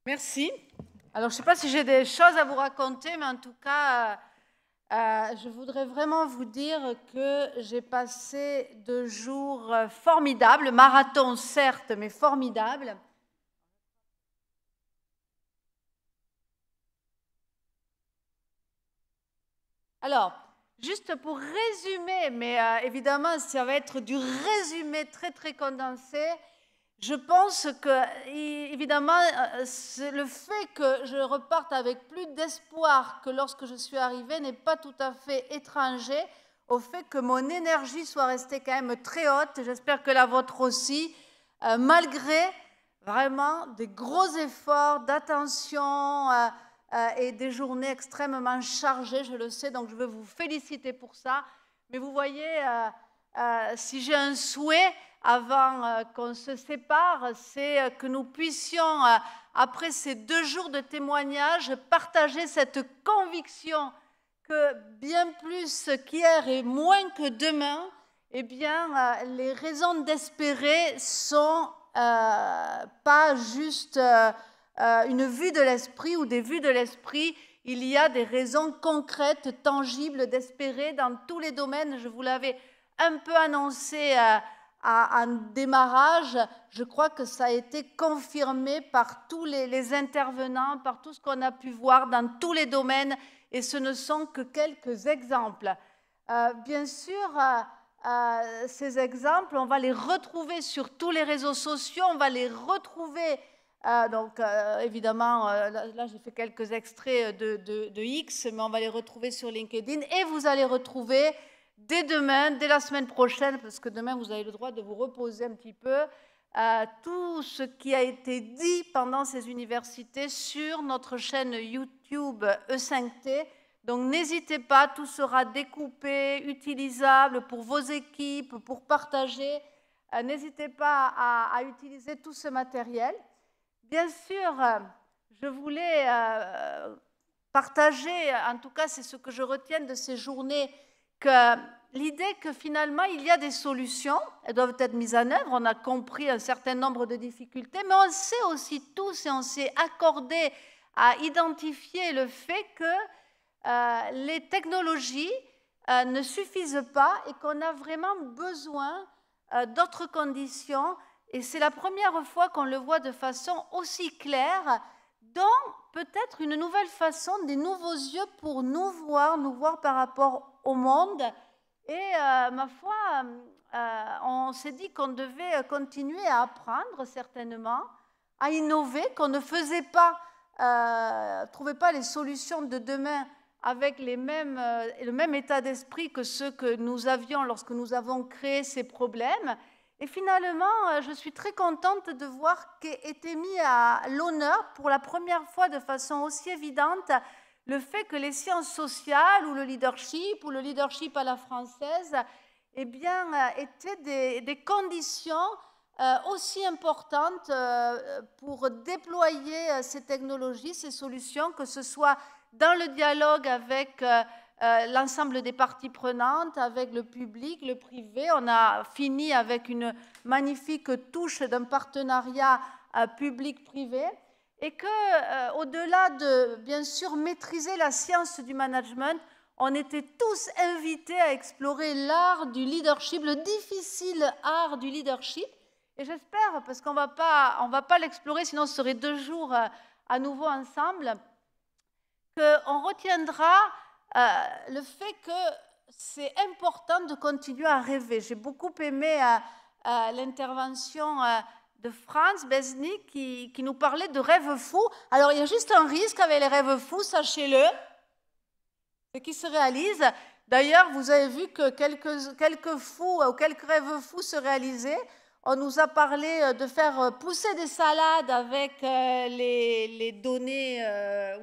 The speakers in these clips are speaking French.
Merci. Alors, je ne sais pas si j'ai des choses à vous raconter, mais en tout cas, je voudrais vraiment vous dire que j'ai passé 2 jours formidables, marathon certes, mais formidables. Alors, juste pour résumer, mais évidemment, ça va être du résumé très, très condensé. Je pense que, évidemment, le fait que je reparte avec plus d'espoir que lorsque je suis arrivée n'est pas tout à fait étranger au fait que mon énergie soit restée quand même très haute. J'espère que la vôtre aussi, malgré vraiment des gros efforts d'attention et des journées extrêmement chargées, je le sais, donc je veux vous féliciter pour ça. Mais vous voyez, si j'ai un souhait avant qu'on se sépare, c'est que nous puissions, après ces 2 jours de témoignage, partager cette conviction que bien plus qu'hier et moins que demain, eh bien, les raisons d'espérer sont pas juste une vue de l'esprit ou des vues de l'esprit. Il y a des raisons concrètes, tangibles d'espérer dans tous les domaines. Je vous l'avais un peu annoncé en démarrage. Je crois que ça a été confirmé par tous les intervenants, par tout ce qu'on a pu voir dans tous les domaines, et ce ne sont que quelques exemples. Bien sûr, ces exemples, on va les retrouver sur tous les réseaux sociaux, on va les retrouver, évidemment, là j'ai fait quelques extraits de X, mais on va les retrouver sur LinkedIn, et vous allez retrouver dès demain, dès la semaine prochaine, parce que demain vous avez le droit de vous reposer un petit peu, tout ce qui a été dit pendant ces universités sur notre chaîne YouTube E5T. Donc n'hésitez pas, tout sera découpé, utilisable pour vos équipes, pour partager. N'hésitez pas à utiliser tout ce matériel. Bien sûr, je voulais partager, en tout cas c'est ce que je retiens de ces journées, que l'idée que finalement il y a des solutions, elles doivent être mises en œuvre, on a compris un certain nombre de difficultés, mais on sait aussi tous et on s'est accordé à identifier le fait que les technologies ne suffisent pas et qu'on a vraiment besoin d'autres conditions, et c'est la première fois qu'on le voit de façon aussi claire, dans peut-être une nouvelle façon, des nouveaux yeux pour nous voir par rapport au monde. Et ma foi, on s'est dit qu'on devait continuer à apprendre certainement, à innover, qu'on ne faisait pas, trouvait pas les solutions de demain avec le même état d'esprit que ceux que nous avions lorsque nous avons créé ces problèmes. Et finalement, je suis très contente de voir qu'était mis à l'honneur pour la première fois de façon aussi évidente le fait que les sciences sociales ou le leadership à la française, eh bien, étaient des conditions aussi importantes pour déployer ces technologies, ces solutions, que ce soit dans le dialogue avec l'ensemble des parties prenantes, avec le public, le privé. On a fini avec une magnifique touche d'un partenariat public-privé, et que, au-delà de, bien sûr, maîtriser la science du management, on était tous invités à explorer l'art du leadership, le difficile art du leadership. Et j'espère, parce qu'on ne va pas l'explorer, sinon ce serait 2 jours à nouveau ensemble, qu'on retiendra le fait que c'est important de continuer à rêver. J'ai beaucoup aimé l'intervention de Franz Besnick qui nous parlait de rêves fous. Alors, il y a juste un risque avec les rêves fous, sachez-le, c'est qu'ils se réalisent. D'ailleurs, vous avez vu que quelques fous ou quelques rêves fous se réalisaient. On nous a parlé de faire pousser des salades avec les données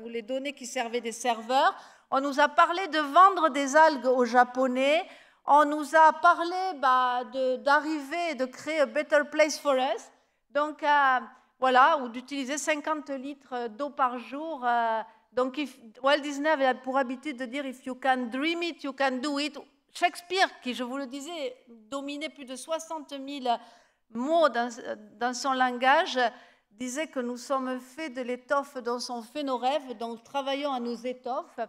ou les données qui servaient des serveurs. On nous a parlé de vendre des algues aux Japonais. On nous a parlé d'arriver et de créer a Better Place for Us. Donc, voilà, ou d'utiliser 50 litres d'eau par jour. Donc, Walt Disney avait pour habitude de dire « If you can dream it, you can do it ». Shakespeare, qui, je vous le disais, dominait plus de 60 000 mots dans son langage, disait que nous sommes faits de l'étoffe dont sont faits nos rêves, donc travaillons à nos étoffes.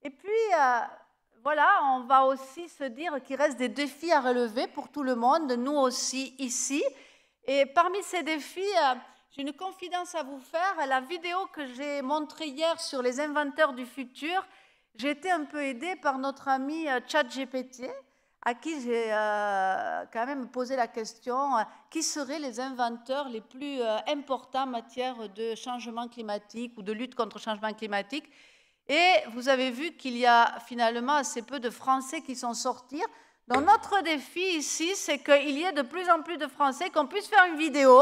Et puis, voilà, on va aussi se dire qu'il reste des défis à relever pour tout le monde, nous aussi ici. Et parmi ces défis, j'ai une confidence à vous faire. La vidéo que j'ai montrée hier sur les inventeurs du futur, j'ai été un peu aidée par notre ami ChatGPT, à qui j'ai quand même posé la question qui seraient les inventeurs les plus importants en matière de changement climatique ou de lutte contre le changement climatique. Et vous avez vu qu'il y a finalement assez peu de Français qui sont sortis. Donc notre défi ici, c'est qu'il y ait de plus en plus de Français, qu'on puisse faire une vidéo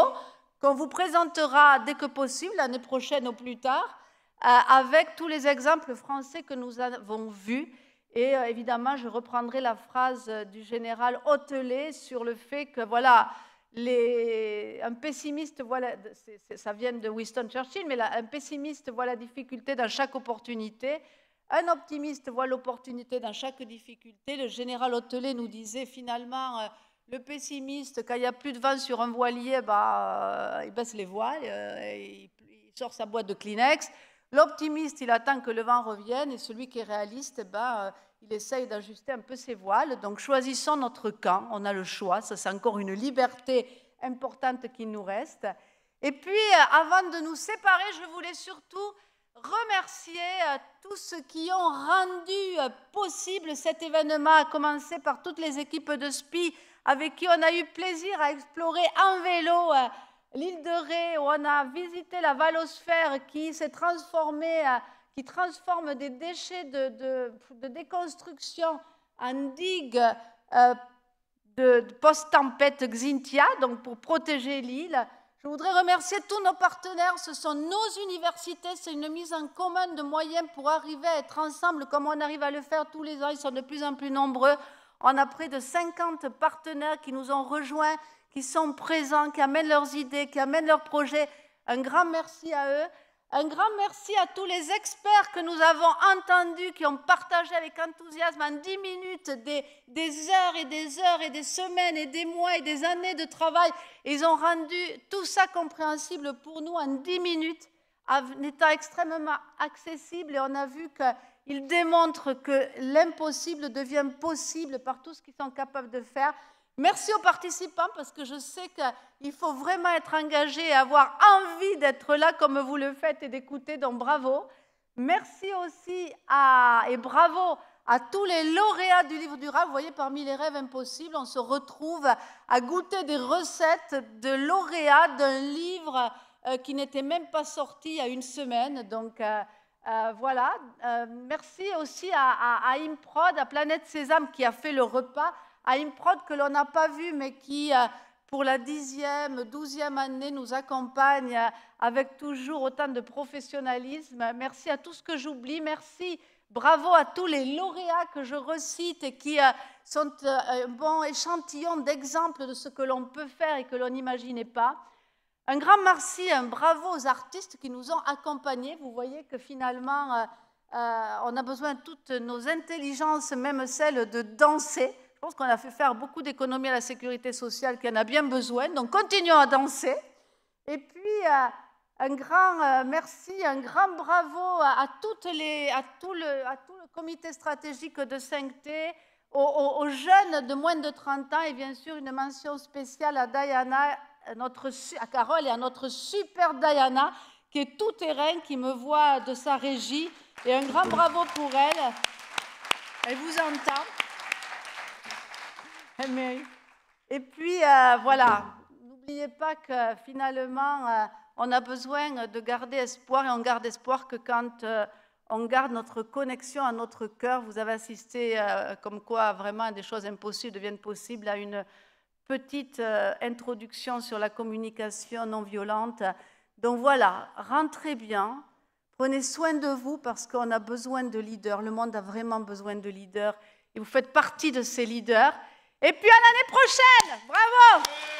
qu'on vous présentera dès que possible, l'année prochaine ou plus tard, avec tous les exemples français que nous avons vus. Et évidemment, je reprendrai la phrase du général Hotelet sur le fait que, voilà, un pessimiste voit, ça vient de Winston Churchill, mais un pessimiste voit la difficulté dans chaque opportunité, un optimiste voit l'opportunité dans chaque difficulté. Le général Hotelet nous disait finalement, le pessimiste, quand il n'y a plus de vent sur un voilier, il baisse les voiles, il sort sa boîte de Kleenex. L'optimiste, il attend que le vent revienne, et celui qui est réaliste, il essaye d'ajuster un peu ses voiles. Donc choisissons notre camp, on a le choix, ça c'est encore une liberté importante qui nous reste. Et puis, avant de nous séparer, je voulais surtout remercier tous ceux qui ont rendu possible cet événement, à commencer par toutes les équipes de SPI avec qui on a eu plaisir à explorer en vélo l'île de Ré, où on a visité la valosphère qui s'est transformée, qui transforme des déchets de déconstruction en digues de post-tempête Xynthia, donc pour protéger l'île. Je voudrais remercier tous nos partenaires, ce sont nos universités, c'est une mise en commun de moyens pour arriver à être ensemble comme on arrive à le faire tous les ans, ils sont de plus en plus nombreux. On a près de 50 partenaires qui nous ont rejoints, qui sont présents, qui amènent leurs idées, qui amènent leurs projets. Un grand merci à eux. Un grand merci à tous les experts que nous avons entendus, qui ont partagé avec enthousiasme en 10 minutes des heures et des heures et des semaines et des mois et des années de travail. Et ils ont rendu tout ça compréhensible pour nous en 10 minutes, en étant extrêmement accessible. Et on a vu qu'ils démontrent que l'impossible devient possible par tout ce qu'ils sont capables de faire. Merci aux participants, parce que je sais qu'il faut vraiment être engagé et avoir envie d'être là comme vous le faites et d'écouter, donc bravo. Merci aussi et bravo à tous les lauréats du livre durable. Vous voyez, parmi les rêves impossibles, on se retrouve à goûter des recettes de lauréats d'un livre qui n'était même pas sorti il y a une semaine. Donc voilà. Merci aussi à Improd, à Planète Sésame qui a fait le repas, à Improd que l'on n'a pas vu, mais qui, pour la 10e, 12e année, nous accompagne avec toujours autant de professionnalisme. Merci à tous ce que j'oublie. Merci, bravo à tous les lauréats que je recite et qui sont un bon échantillon d'exemples de ce que l'on peut faire et que l'on n'imaginait pas. Un grand merci, un bravo aux artistes qui nous ont accompagnés. Vous voyez que finalement, on a besoin de toutes nos intelligences, même celles de danser. Je pense qu'on a fait faire beaucoup d'économies à la sécurité sociale qui en a bien besoin, donc continuons à danser. Et puis, un grand merci, un grand bravo à tout le comité stratégique de 5T, aux jeunes de moins de 30 ans, et bien sûr une mention spéciale à Diana, à Carole et à notre super Diana, qui est tout terrain, qui me voit de sa régie, et un grand bravo pour elle. Elle vous entend. Et puis, voilà, n'oubliez pas que finalement, on a besoin de garder espoir, et on garde espoir que quand on garde notre connexion à notre cœur. Vous avez assisté comme quoi vraiment des choses impossibles deviennent possibles, à une petite introduction sur la communication non violente. Donc voilà, rentrez bien, prenez soin de vous parce qu'on a besoin de leaders, le monde a vraiment besoin de leaders, et vous faites partie de ces leaders. Et puis à l'année prochaine, bravo!